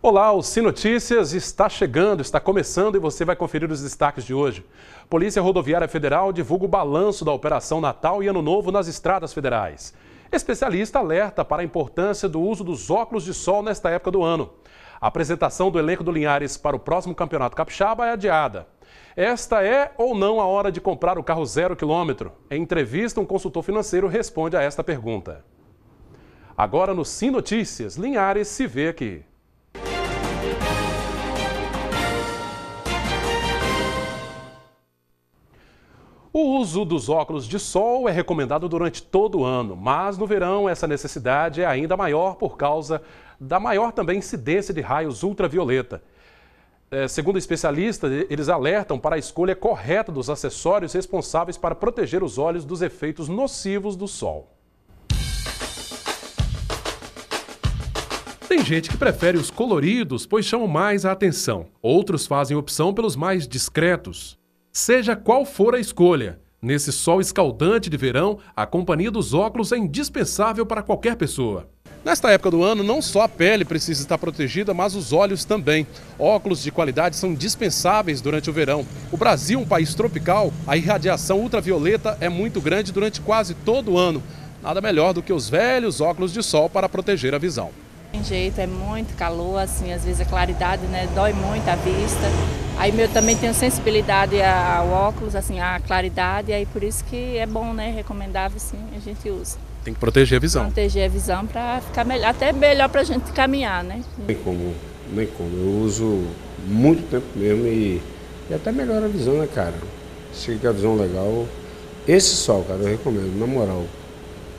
Olá, o Sim Notícias está chegando, está começando e você vai conferir os destaques de hoje. Polícia Rodoviária Federal divulga o balanço da Operação Natal e Ano Novo nas estradas federais. Especialista alerta para a importância do uso dos óculos de sol nesta época do ano. A apresentação do elenco do Linhares para o próximo Campeonato Capixaba é adiada. Esta é ou não a hora de comprar o carro 0 km? Em entrevista, um consultor financeiro responde a esta pergunta. Agora no Sim Notícias, Linhares se vê aqui. O uso dos óculos de sol é recomendado durante todo o ano, mas no verão essa necessidade é ainda maior por causa da maior também incidência de raios ultravioleta. Segundo especialistas, eles alertam para a escolha correta dos acessórios responsáveis para proteger os olhos dos efeitos nocivos do sol. Tem gente que prefere os coloridos, pois chamam mais a atenção. Outros fazem opção pelos mais discretos. Seja qual for a escolha, nesse sol escaldante de verão, a companhia dos óculos é indispensável para qualquer pessoa. Nesta época do ano, não só a pele precisa estar protegida, mas os olhos também. Óculos de qualidade são indispensáveis durante o verão. O Brasil, um país tropical, a irradiação ultravioleta é muito grande durante quase todo o ano. Nada melhor do que os velhos óculos de sol para proteger a visão. Tem jeito, é muito calor, assim, às vezes a claridade, né, dói muito a vista. Aí eu também tenho sensibilidade ao óculos, assim, à claridade, e aí por isso que é bom, né, recomendável, sim, a gente usa. Tem que proteger a visão. Proteger a visão para ficar melhor, até melhor para a gente caminhar, né? Nem como. Eu uso muito tempo mesmo e até melhora a visão, né, cara? Se quer a visão legal, esse sol, cara, eu recomendo, na moral.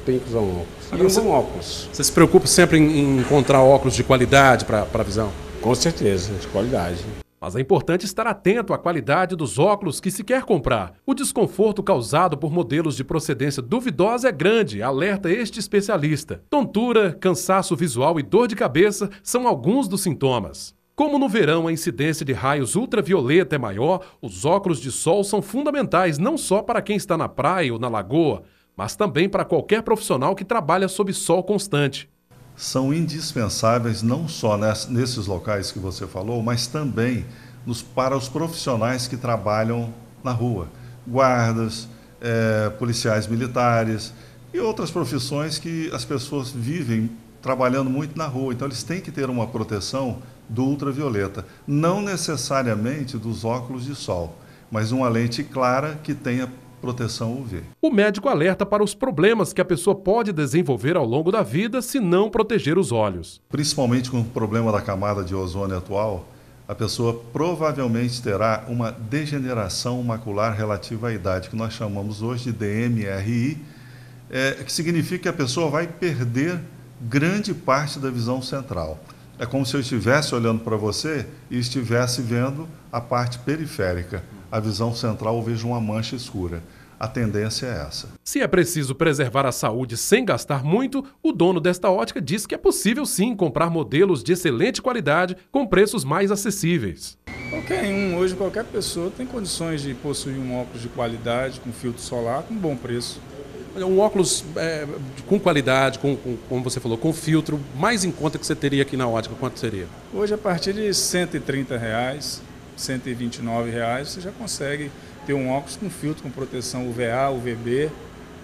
Tem que usar um óculos. E um bom óculos. Você se preocupa sempre em encontrar óculos de qualidade para a visão? Com certeza, de qualidade. Mas é importante estar atento à qualidade dos óculos que se quer comprar. O desconforto causado por modelos de procedência duvidosa é grande, alerta este especialista. Tontura, cansaço visual e dor de cabeça são alguns dos sintomas. Como no verão a incidência de raios ultravioleta é maior, os óculos de sol são fundamentais não só para quem está na praia ou na lagoa, mas também para qualquer profissional que trabalha sob sol constante. São indispensáveis não só nesses locais que você falou, mas também para os profissionais que trabalham na rua. Guardas, policiais militares e outras profissões que as pessoas vivem trabalhando muito na rua. Então eles têm que ter uma proteção do ultravioleta. Não necessariamente dos óculos de sol, mas uma lente clara que tenha proteção UV. O médico alerta para os problemas que a pessoa pode desenvolver ao longo da vida se não proteger os olhos. Principalmente com o problema da camada de ozônio atual, a pessoa provavelmente terá uma degeneração macular relativa à idade, que nós chamamos hoje de DMRI, que significa que a pessoa vai perder grande parte da visão central. É como se eu estivesse olhando para você e estivesse vendo a parte periférica. A visão central eu vejo uma mancha escura. A tendência é essa. Se é preciso preservar a saúde sem gastar muito, o dono desta ótica diz que é possível sim comprar modelos de excelente qualidade com preços mais acessíveis. Hoje qualquer pessoa tem condições de possuir um óculos de qualidade, com filtro solar, com bom preço. Um óculos com qualidade, como você falou, com filtro, mais em conta que você teria aqui na ótica, quanto seria? Hoje a partir de R$ 130, R$ 129, você já consegue ter um óculos com filtro, com proteção UVA, UVB,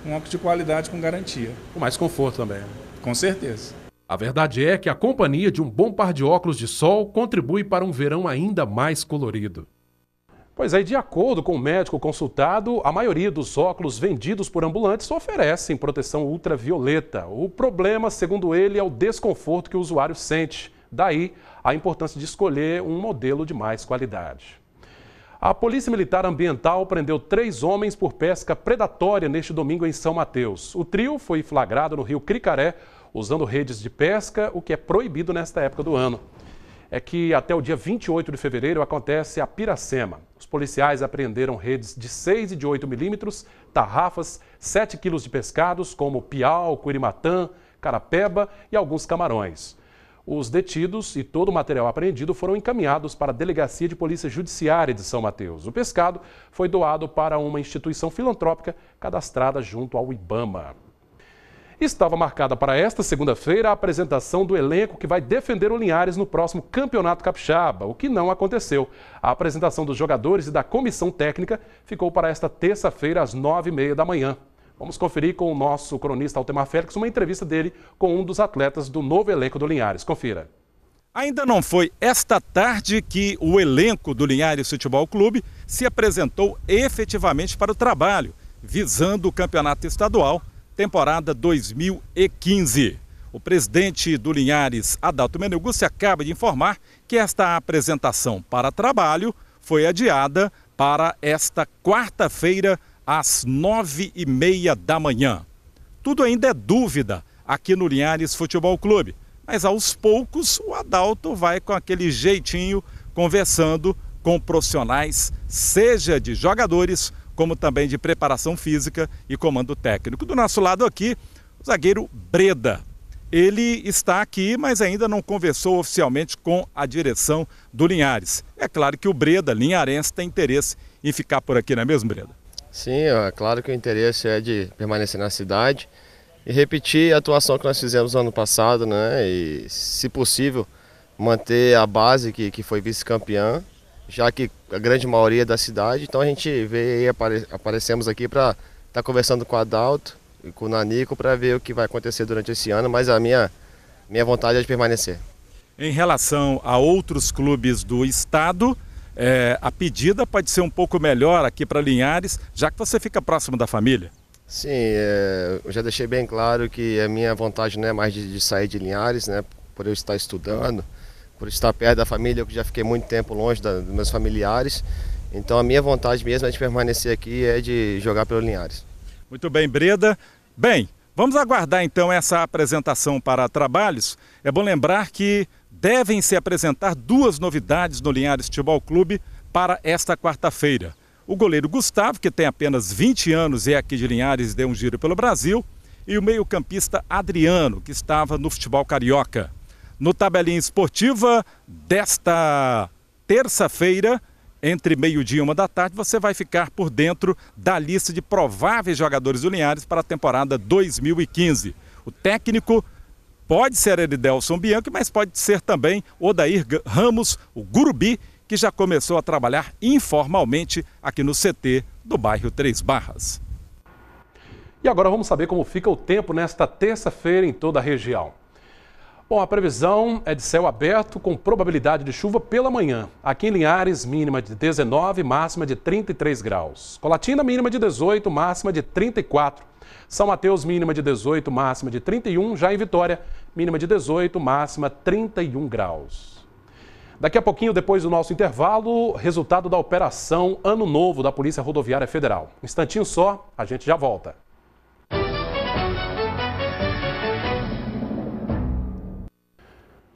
um óculos de qualidade com garantia. Com mais conforto também. Com certeza. A verdade é que a companhia de um bom par de óculos de sol contribui para um verão ainda mais colorido. Pois é, de acordo com o médico consultado, a maioria dos óculos vendidos por ambulantes oferecem proteção ultravioleta. O problema, segundo ele, é o desconforto que o usuário sente. Daí, a importância de escolher um modelo de mais qualidade. A Polícia Militar Ambiental prendeu 3 homens por pesca predatória neste domingo em São Mateus. O trio foi flagrado no rio Cricaré, usando redes de pesca, o que é proibido nesta época do ano. É que até o dia 28 de fevereiro acontece a Piracema. Os policiais apreenderam redes de 6 e de 8 milímetros, tarrafas, 7 quilos de pescados como piau, curimatã, carapeba e alguns camarões. Os detidos e todo o material apreendido foram encaminhados para a Delegacia de Polícia Judiciária de São Mateus. O pescado foi doado para uma instituição filantrópica cadastrada junto ao IBAMA. Estava marcada para esta segunda-feira a apresentação do elenco que vai defender o Linhares no próximo Campeonato Capixaba, o que não aconteceu. A apresentação dos jogadores e da comissão técnica ficou para esta terça-feira às 9h30 da manhã. Vamos conferir com o nosso cronista Altemar Félix uma entrevista dele com um dos atletas do novo elenco do Linhares. Confira. Ainda não foi esta tarde que o elenco do Linhares Futebol Clube se apresentou efetivamente para o trabalho, visando o campeonato estadual, temporada 2015. O presidente do Linhares, Adalto Meneguzzi, acaba de informar que esta apresentação para trabalho foi adiada para esta quarta-feira, às 9h30 da manhã. Tudo ainda é dúvida aqui no Linhares Futebol Clube, mas aos poucos o Adalto vai com aquele jeitinho conversando com profissionais, seja de jogadores, como também de preparação física e comando técnico. Do nosso lado aqui, o zagueiro Breda. Ele está aqui, mas ainda não conversou oficialmente com a direção do Linhares. É claro que o Breda, linharense, tem interesse em ficar por aqui, não é mesmo, Breda? Sim, é claro que o interesse é de permanecer na cidade e repetir a atuação que nós fizemos no ano passado, né? E, se possível, manter a base que foi vice-campeã, já que a grande maioria é da cidade. Então a gente veio aí, aparecemos aqui para estar conversando com o Adalto e com o Nanico para ver o que vai acontecer durante esse ano, mas a minha vontade é de permanecer. Em relação a outros clubes do estado, a pedida pode ser um pouco melhor aqui para Linhares, já que você fica próximo da família. Sim, eu já deixei bem claro que a minha vontade não é mais de sair de Linhares, né, por eu estar estudando, por estar perto da família, eu já fiquei muito tempo longe dos meus familiares. Então a minha vontade mesmo é de permanecer aqui, é de jogar pelo Linhares. Muito bem, Breda. Bem, vamos aguardar então essa apresentação para trabalhos. É bom lembrar que devem se apresentar duas novidades no Linhares Futebol Clube para esta quarta-feira. O goleiro Gustavo, que tem apenas 20 anos e é aqui de Linhares, deu um giro pelo Brasil, e o meio-campista Adriano, que estava no futebol carioca. No Tabelinha Esportiva desta terça-feira, entre meio-dia e 1h, você vai ficar por dentro da lista de prováveis jogadores do Linhares para a temporada 2015. O técnico pode ser Eridelson Bianchi, mas pode ser também Odair Ramos, o Gurubi, que já começou a trabalhar informalmente aqui no CT do bairro Três Barras. E agora vamos saber como fica o tempo nesta terça-feira em toda a região. Bom, a previsão é de céu aberto com probabilidade de chuva pela manhã. Aqui em Linhares, mínima de 19, máxima de 33 graus. Colatina, mínima de 18, máxima de 34. São Mateus, mínima de 18, máxima de 31. Já em Vitória, mínima de 18, máxima 31 graus. Daqui a pouquinho, depois do nosso intervalo, resultado da Operação Ano Novo da Polícia Rodoviária Federal. Um instantinho só, a gente já volta.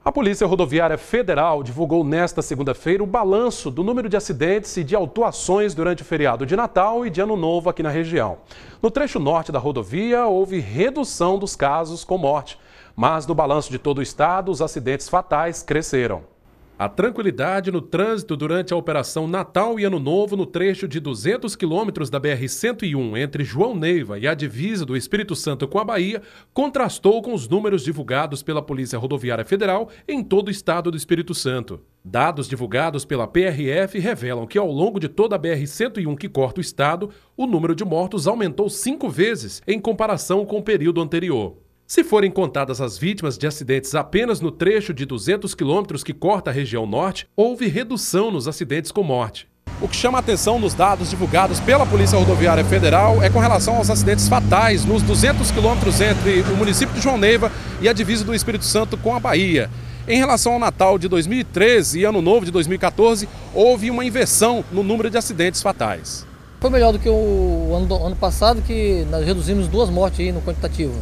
A Polícia Rodoviária Federal divulgou nesta segunda-feira o balanço do número de acidentes e de autuações durante o feriado de Natal e de Ano Novo aqui na região. No trecho norte da rodovia, houve redução dos casos com morte, mas no balanço de todo o estado, os acidentes fatais cresceram. A tranquilidade no trânsito durante a Operação Natal e Ano Novo no trecho de 200 quilômetros da BR-101 entre João Neiva e a divisa do Espírito Santo com a Bahia contrastou com os números divulgados pela Polícia Rodoviária Federal em todo o estado do Espírito Santo. Dados divulgados pela PRF revelam que ao longo de toda a BR-101 que corta o estado, o número de mortos aumentou 5 vezes em comparação com o período anterior. Se forem contadas as vítimas de acidentes apenas no trecho de 200 quilômetros que corta a região norte, houve redução nos acidentes com morte. O que chama a atenção nos dados divulgados pela Polícia Rodoviária Federal é com relação aos acidentes fatais nos 200 quilômetros entre o município de João Neiva e a divisa do Espírito Santo com a Bahia. Em relação ao Natal de 2013 e Ano Novo de 2014, houve uma inversão no número de acidentes fatais. Foi melhor do que o ano passado, que nós reduzimos 2 mortes aí no quantitativo.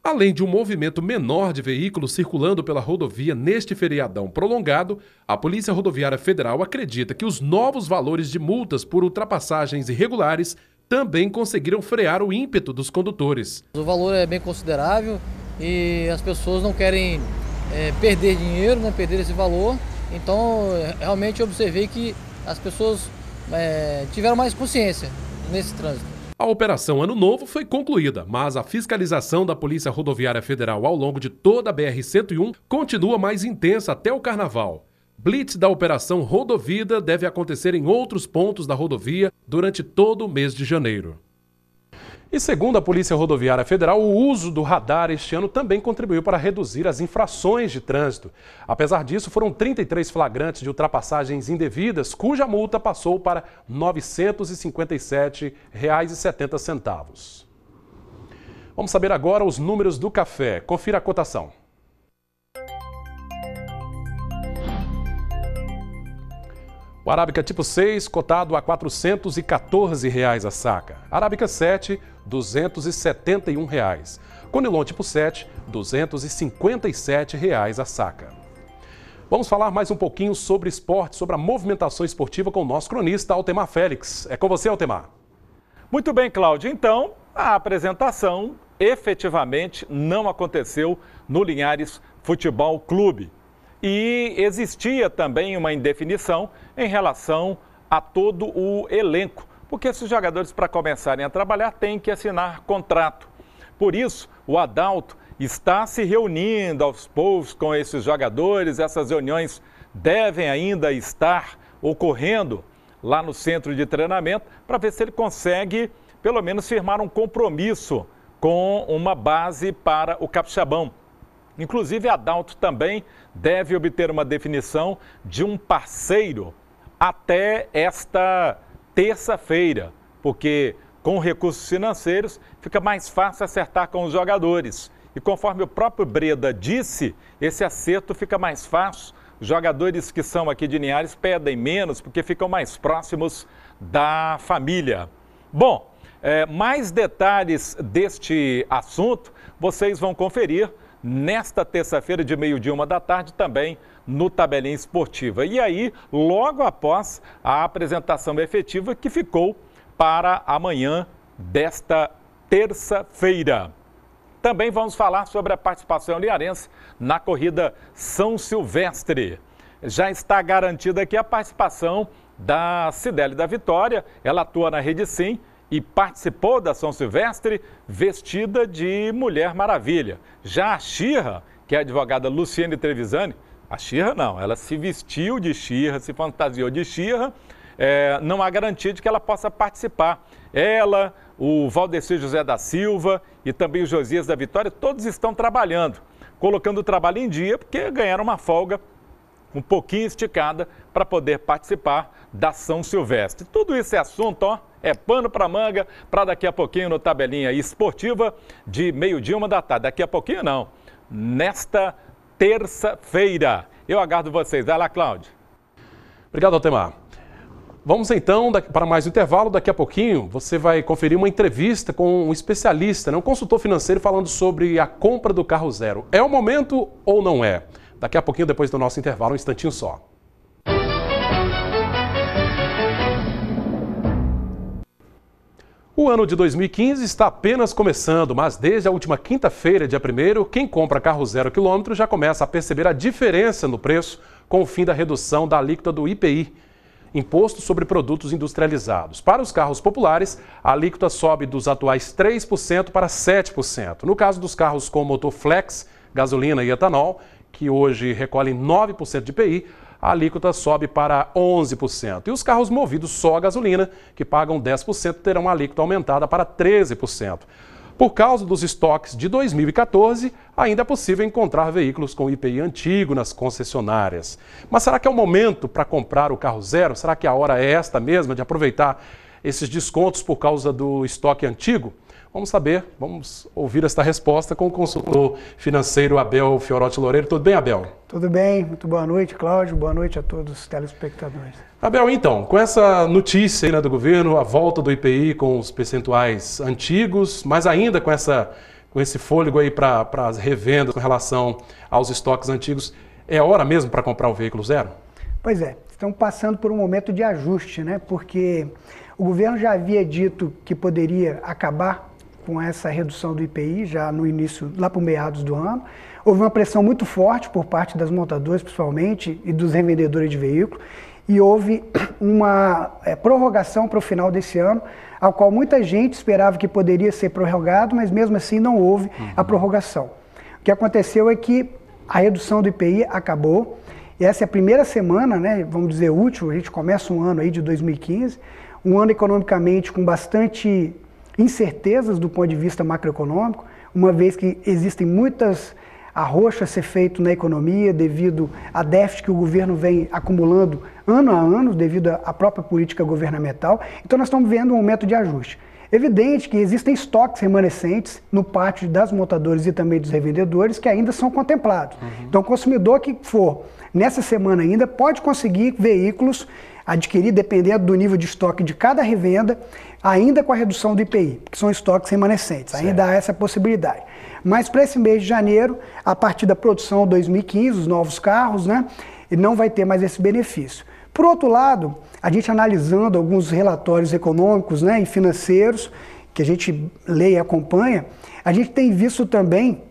Além de um movimento menor de veículos circulando pela rodovia neste feriadão prolongado, a Polícia Rodoviária Federal acredita que os novos valores de multas por ultrapassagens irregulares também conseguiram frear o ímpeto dos condutores. O valor é bem considerável e as pessoas não querem perder dinheiro, né, perder esse valor. Então, realmente observei que as pessoas tiveram mais consciência nesse trânsito. A Operação Ano Novo foi concluída, mas a fiscalização da Polícia Rodoviária Federal ao longo de toda a BR-101 continua mais intensa até o Carnaval. Blitz da Operação Rodovida deve acontecer em outros pontos da rodovia durante todo o mês de janeiro. E segundo a Polícia Rodoviária Federal, o uso do radar este ano também contribuiu para reduzir as infrações de trânsito. Apesar disso, foram 33 flagrantes de ultrapassagens indevidas, cuja multa passou para R$ 957,70. Vamos saber agora os números do café. Confira a cotação. O Arábica tipo 6, cotado a R$ 414 a saca. Arábica 7, R$ 271. Conilon tipo 7, R$ 257 a saca. Vamos falar mais um pouquinho sobre esporte, sobre a movimentação esportiva com o nosso cronista Altemar Félix. É com você, Altemar. Muito bem, Cláudio. Então, a apresentação efetivamente não aconteceu no Linhares Futebol Clube. E existia também uma indefinição em relação a todo o elenco, porque esses jogadores, para começarem a trabalhar, têm que assinar contrato. Por isso, o Adalto está se reunindo aos poucos com esses jogadores. Essas reuniões devem ainda estar ocorrendo lá no centro de treinamento para ver se ele consegue, pelo menos, firmar um compromisso com uma base para o Capixabão. Inclusive, Adalto também deve obter uma definição de um parceiro até esta terça-feira, porque com recursos financeiros fica mais fácil acertar com os jogadores. E conforme o próprio Breda disse, esse acerto fica mais fácil. Os jogadores que são aqui de Linhares pedem menos porque ficam mais próximos da família. Bom, mais detalhes deste assunto vocês vão conferir nesta terça-feira de 12h, 13h, também no Tabelinha Esportiva. E aí, logo após a apresentação efetiva que ficou para amanhã desta terça-feira. Também vamos falar sobre a participação linharense na corrida São Silvestre. Já está garantida aqui a participação da Cideli da Vitória. Ela atua na Rede Sim e participou da São Silvestre vestida de Mulher Maravilha. Já a Xirra, que é a advogada Luciene Trevisani, a Xirra não, ela se vestiu de Xirra, se fantasiou de Xirra, não há garantia de que ela possa participar. Ela, o Valdecir José da Silva e também o Josias da Vitória, todos estão trabalhando, colocando o trabalho em dia, porque ganharam uma folga um pouquinho esticada para poder participar da São Silvestre. Tudo isso é assunto, ó, é pano para manga, para daqui a pouquinho no Tabelinha Esportiva de 12h, 13h. Daqui a pouquinho não, nesta terça-feira. Eu aguardo vocês. Vai lá, Cláudio. Obrigado, Altemar. Vamos então para mais um intervalo. Daqui a pouquinho você vai conferir uma entrevista com um especialista, um consultor financeiro, falando sobre a compra do carro zero. É o momento ou não é? Daqui a pouquinho, depois do nosso intervalo, um instantinho só. O ano de 2015 está apenas começando, mas desde a última quinta-feira, dia 1º, quem compra carro 0 km já começa a perceber a diferença no preço com o fim da redução da alíquota do IPI, Imposto sobre Produtos Industrializados. Para os carros populares, a alíquota sobe dos atuais 3% para 7%. No caso dos carros com motor flex, gasolina e etanol, que hoje recolhem 9% de IPI, a alíquota sobe para 11%. E os carros movidos só a gasolina, que pagam 10%, terão a alíquota aumentada para 13%. Por causa dos estoques de 2014, ainda é possível encontrar veículos com IPI antigo nas concessionárias. Mas será que é o momento para comprar o carro zero? Será que a hora é esta mesma de aproveitar esses descontos por causa do estoque antigo? Vamos saber, vamos ouvir esta resposta com o consultor financeiro Abel Fiorotti Loureiro. Tudo bem, Abel? Tudo bem, muito boa noite, Cláudio. Boa noite a todos os telespectadores. Abel, então, com essa notícia aí, do governo, a volta do IPI com os percentuais antigos, mas ainda com esse fôlego aí para as revendas com relação aos estoques antigos, é hora mesmo para comprar o veículo zero? Pois é, estão passando por um momento de ajuste, né? Porque o governo já havia dito que poderia acabar com essa redução do IPI já no início, lá para meados do ano. Houve uma pressão muito forte por parte das montadoras, principalmente, e dos revendedores de veículos. e houve uma prorrogação para o final desse ano, ao qual muita gente esperava que poderia ser prorrogado, mas mesmo assim não houve a prorrogação. O que aconteceu é que a redução do IPI acabou, e essa é a primeira semana, né, vamos dizer, útil, a gente começa um ano aí de 2015, um ano economicamente com bastante incertezas do ponto de vista macroeconômico, uma vez que existem muitas arroxo a ser feito na economia devido a déficit que o governo vem acumulando ano a ano devido à própria política governamental. Então nós estamos vendo um momento de ajuste. Evidente que existem estoques remanescentes no pátio das montadoras e também dos revendedores que ainda são contemplados. Então o consumidor que for nessa semana ainda pode conseguir veículos, adquirir dependendo do nível de estoque de cada revenda, ainda com a redução do IPI, que são estoques remanescentes, ainda há essa possibilidade. Mas para esse mês de janeiro, a partir da produção 2015, os novos carros, né, não vai ter mais esse benefício. Por outro lado, a gente analisando alguns relatórios econômicos, né, e financeiros, que a gente lê e acompanha, a gente tem visto também,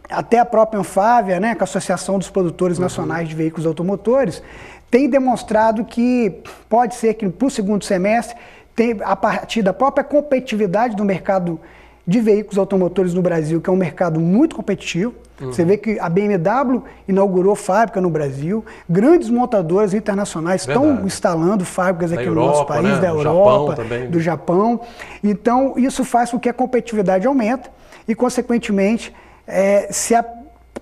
até a própria Anfávia, né, com a Associação dos Produtores Nacionais de Veículos Automotores, tem demonstrado que pode ser que para o segundo semestre, a partir da própria competitividade do mercado de veículos automotores no Brasil, que é um mercado muito competitivo. Você vê que a BMW inaugurou fábrica no Brasil, grandes montadoras internacionais estão instalando fábricas aqui no nosso país, né? Da Europa, do Japão. Então, isso faz com que a competitividade aumente e, consequentemente, se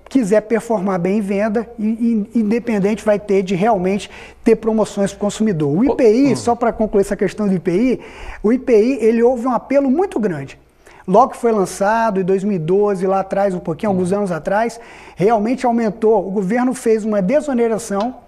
quiser performar bem em venda, independente vai ter de realmente ter promoções para o consumidor. O IPI, só para concluir essa questão do IPI, o IPI ele houve um apelo muito grande. Logo que foi lançado, em 2012, lá atrás, um pouquinho, alguns anos atrás, realmente aumentou. O governo fez uma desoneração,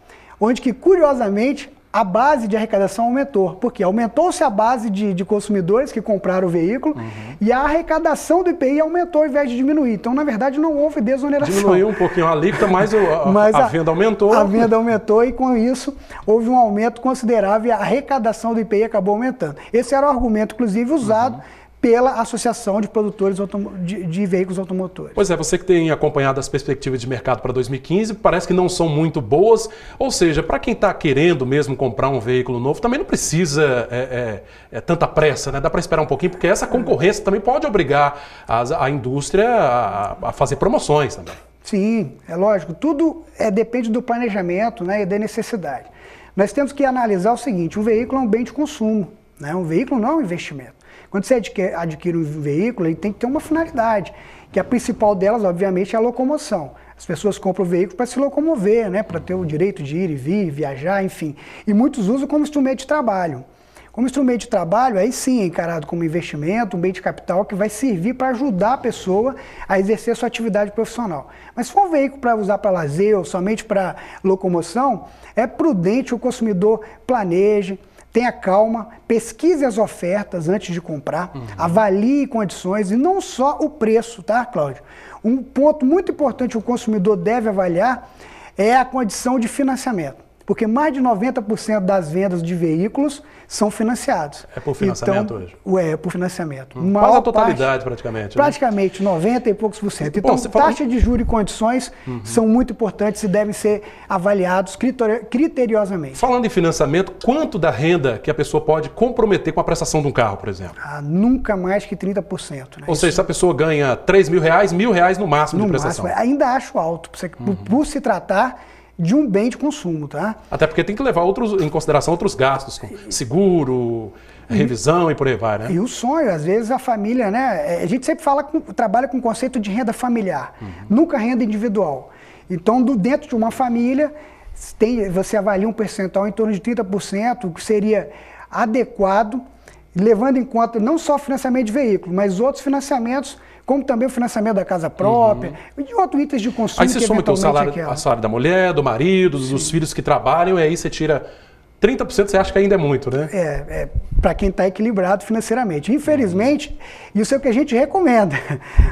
onde que, curiosamente, a base de arrecadação aumentou. Porque aumentou-se a base de consumidores que compraram o veículo e a arrecadação do IPI aumentou ao invés de diminuir. Então, na verdade, não houve desoneração. Diminuiu um pouquinho a alíquota, mas a venda aumentou. A venda aumentou e, com isso, houve um aumento considerável e a arrecadação do IPI acabou aumentando. Esse era o argumento, inclusive, usado pela Associação de Produtores de Veículos Automotores. Pois é, você que tem acompanhado as perspectivas de mercado para 2015, parece que não são muito boas, ou seja, para quem está querendo mesmo comprar um veículo novo, também não precisa tanta pressa, né? Dá para esperar um pouquinho, porque essa concorrência também pode obrigar a indústria a fazer promoções também. Sim, é lógico, tudo depende do planejamento, né, e da necessidade. Nós temos que analisar o seguinte, um veículo é um bem de consumo, né? Um veículo não é um investimento. Quando você adquire um veículo, ele tem que ter uma finalidade, que a principal delas, obviamente, é a locomoção. As pessoas compram o veículo para se locomover, né, para ter o direito de ir e vir, viajar, enfim. E muitos usam como instrumento de trabalho. Como instrumento de trabalho, aí sim é encarado como investimento, um bem de capital que vai servir para ajudar a pessoa a exercer sua atividade profissional. Mas se for um veículo para usar para lazer ou somente para locomoção, é prudente o consumidor planeje, tenha calma, pesquise as ofertas antes de comprar, avalie condições e não só o preço, tá, Cláudio? Um ponto muito importante que o consumidor deve avaliar é a condição de financiamento, porque mais de 90% das vendas de veículos são financiados. É por financiamento hoje? É por financiamento. Quase a totalidade, praticamente. Praticamente, 90 e poucos por cento. Então, taxa de juros e condições são muito importantes e devem ser avaliados criteriosamente. Falando em financiamento, quanto da renda que a pessoa pode comprometer com a prestação de um carro, por exemplo? Nunca mais que 30%. Né? Ou seja, se a pessoa ganha R$3.000, R$1.000 no máximo de prestação. Ainda acho alto, por se tratar de um bem de consumo, tá? Até porque tem que levar em consideração outros gastos, como seguro, revisão e por aí vai, né? E o sonho, às vezes a família, né? A gente sempre trabalha com o conceito de renda familiar, nunca renda individual. Então, dentro de uma família, você avalia um percentual em torno de 30%, o que seria adequado, levando em conta não só o financiamento de veículo, mas outros financiamentos, como também o financiamento da casa própria e de outros itens de consumo. Aí você soma o salário da mulher, do marido, dos filhos que trabalham, e aí você tira 30%, você acha que ainda é muito, né? Para quem está equilibrado financeiramente. Infelizmente, isso é o que a gente recomenda,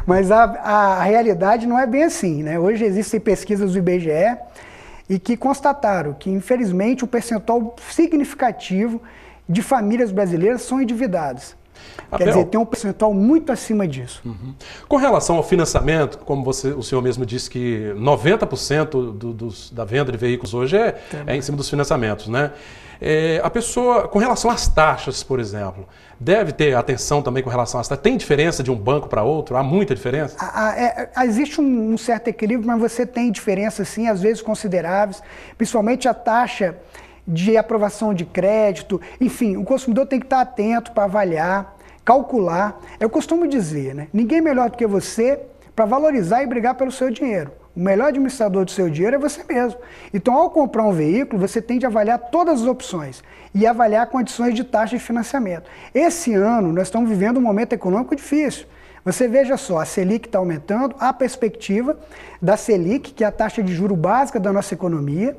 mas a realidade não é bem assim, né? Hoje existem pesquisas do IBGE e que constataram que, infelizmente, um percentual significativo de famílias brasileiras são endividadas. Quer dizer, tem um percentual muito acima disso. Com relação ao financiamento, como o senhor mesmo disse que 90% da venda de veículos hoje é em cima dos financiamentos, né? A pessoa, com relação às taxas, por exemplo, deve ter atenção também com relação às taxas. Tem diferença de um banco para outro? Há muita diferença? Existe um certo equilíbrio, mas você tem diferenças, sim, às vezes consideráveis, principalmente a taxa de aprovação de crédito. Enfim, o consumidor tem que estar atento para avaliar, calcular. Eu costumo dizer, né? Ninguém melhor do que você para valorizar e brigar pelo seu dinheiro. O melhor administrador do seu dinheiro é você mesmo. Então, ao comprar um veículo, você tem de avaliar todas as opções e avaliar condições de taxa de financiamento. Esse ano, nós estamos vivendo um momento econômico difícil. Você veja só, a Selic está aumentando, a perspectiva da Selic, que é a taxa de juro básica da nossa economia,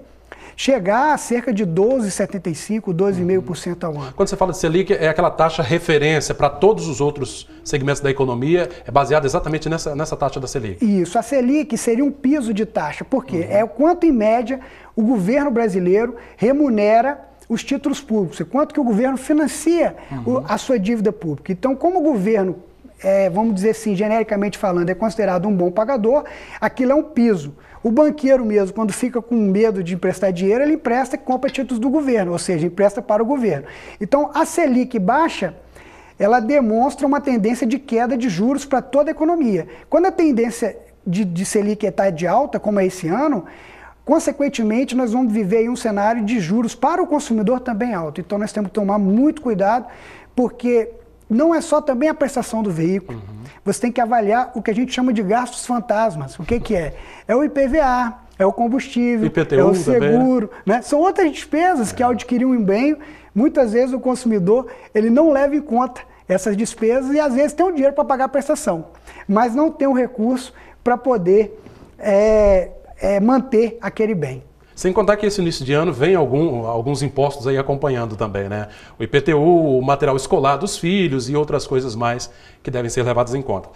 chegar a cerca de 12,75%, 12,5% ao ano. Quando você fala de Selic, é aquela taxa referência para todos os outros segmentos da economia, é baseada exatamente nessa taxa da Selic? Isso, a Selic seria um piso de taxa, porque é o quanto, em média, o governo brasileiro remunera os títulos públicos, é quanto que o governo financia a sua dívida pública. Então, como o governo, vamos dizer assim, genericamente falando, é considerado um bom pagador, aquilo é um piso. O banqueiro mesmo, quando fica com medo de emprestar dinheiro, ele empresta e compra títulos do governo, ou seja, empresta para o governo. Então, a Selic baixa, ela demonstra uma tendência de queda de juros para toda a economia. Quando a tendência de Selic está de alta, como é esse ano, consequentemente, nós vamos viver aí um cenário de juros para o consumidor também alto. Então, nós temos que tomar muito cuidado, porque não é só também a prestação do veículo. Você tem que avaliar o que a gente chama de gastos fantasmas. O que é? É o IPVA, é o combustível, IPTU, é o seguro. Né? São outras despesas que, ao adquirir um bem, muitas vezes o consumidor ele não leva em conta essas despesas e, às vezes, tem o dinheiro para pagar a prestação, mas não tem o recurso para poder manter aquele bem. Sem contar que esse início de ano vem alguns impostos aí acompanhando também, né? O IPTU, o material escolar dos filhos e outras coisas mais que devem ser levadas em conta.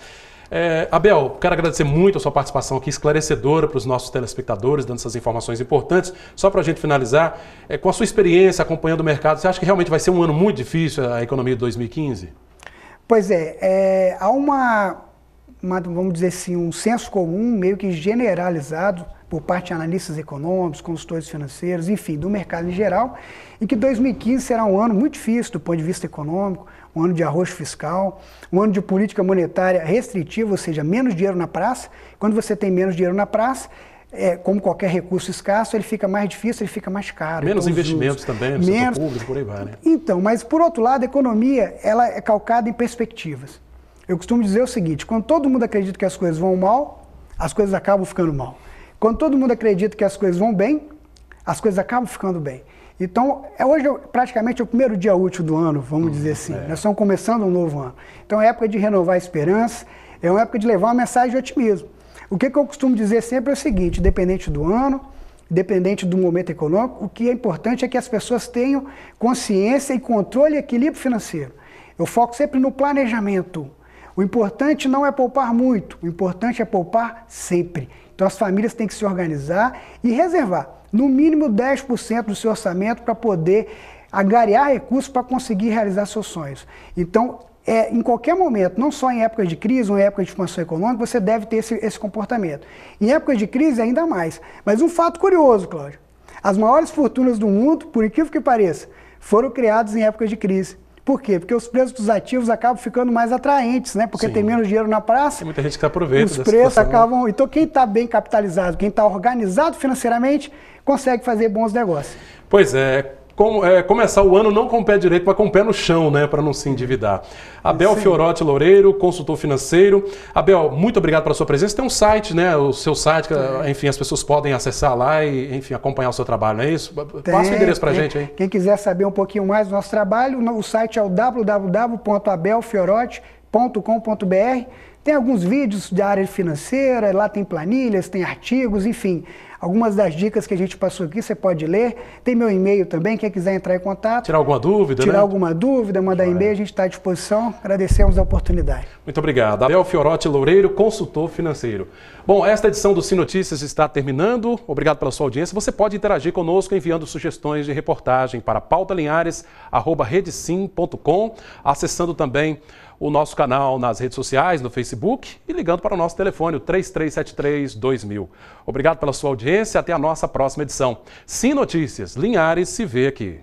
Abel, quero agradecer muito a sua participação aqui, esclarecedora para os nossos telespectadores, dando essas informações importantes. Só para a gente finalizar, com a sua experiência acompanhando o mercado, você acha que realmente vai ser um ano muito difícil a economia de 2015? Pois há vamos dizer assim, um senso comum meio que generalizado por parte de analistas econômicos, consultores financeiros, enfim, do mercado em geral, e que 2015 será um ano muito difícil do ponto de vista econômico, um ano de arroxo fiscal, um ano de política monetária restritiva, ou seja, menos dinheiro na praça. Quando você tem menos dinheiro na praça, como qualquer recurso escasso, ele fica mais difícil, ele fica mais caro. Menos investimentos também no setor público, por aí vai, né? Então, mas por outro lado, a economia ela é calcada em perspectivas. Eu costumo dizer o seguinte, quando todo mundo acredita que as coisas vão mal, as coisas acabam ficando mal. Quando todo mundo acredita que as coisas vão bem, as coisas acabam ficando bem. Então, hoje praticamente é o primeiro dia útil do ano, vamos dizer assim. Nós estamos começando um novo ano. Então é época de renovar a esperança, é uma época de levar uma mensagem de otimismo. O que eu costumo dizer sempre é o seguinte, independente do ano, independente do momento econômico, o que é importante é que as pessoas tenham consciência e controle e equilíbrio financeiro. Eu foco sempre no planejamento. O importante não é poupar muito, o importante é poupar sempre. Então as famílias têm que se organizar e reservar no mínimo 10% do seu orçamento para poder angariar recursos para conseguir realizar seus sonhos. Então, em qualquer momento, não só em épocas de crise ou em épocas de expansão econômica, você deve ter esse comportamento. Em épocas de crise, ainda mais. Mas um fato curioso, Cláudio, as maiores fortunas do mundo, por incrível que pareça, foram criadas em épocas de crise. Por quê? Porque os preços dos ativos acabam ficando mais atraentes, né? Porque tem menos dinheiro na praça. Tem muita gente que aproveita os preços acabam. Então, quem está bem capitalizado, quem está organizado financeiramente, consegue fazer bons negócios. Pois é. Começar o ano não com o pé direito, mas com o pé no chão, né, para não se endividar. Abel Fiorotti Loureiro, consultor financeiro. Abel, muito obrigado pela sua presença. Tem um site, né, o seu site, que, enfim, as pessoas podem acessar lá e, enfim, acompanhar o seu trabalho, não é isso? Passa o endereço para a gente aí. Quem quiser saber um pouquinho mais do nosso trabalho, o site é o www.abelfiorotti.com.br. Tem alguns vídeos da área financeira, lá tem planilhas, tem artigos, enfim, Algumas das dicas que a gente passou aqui, você pode ler. Tem meu e-mail também, quem quiser entrar em contato. Tirar alguma dúvida, Tirar alguma dúvida, mandar e-mail, a gente está à disposição. Agradecemos a oportunidade. Muito obrigado. Abel Fiorotti Loureiro, consultor financeiro. Bom, esta edição do Sim Notícias está terminando. Obrigado pela sua audiência. Você pode interagir conosco enviando sugestões de reportagem para pautalinhares@redesim.com, acessando também o nosso canal nas redes sociais, no Facebook e ligando para o nosso telefone, o 3373-2000. Obrigado pela sua audiência. Até a nossa próxima edição. Sim Notícias, Linhares se vê aqui.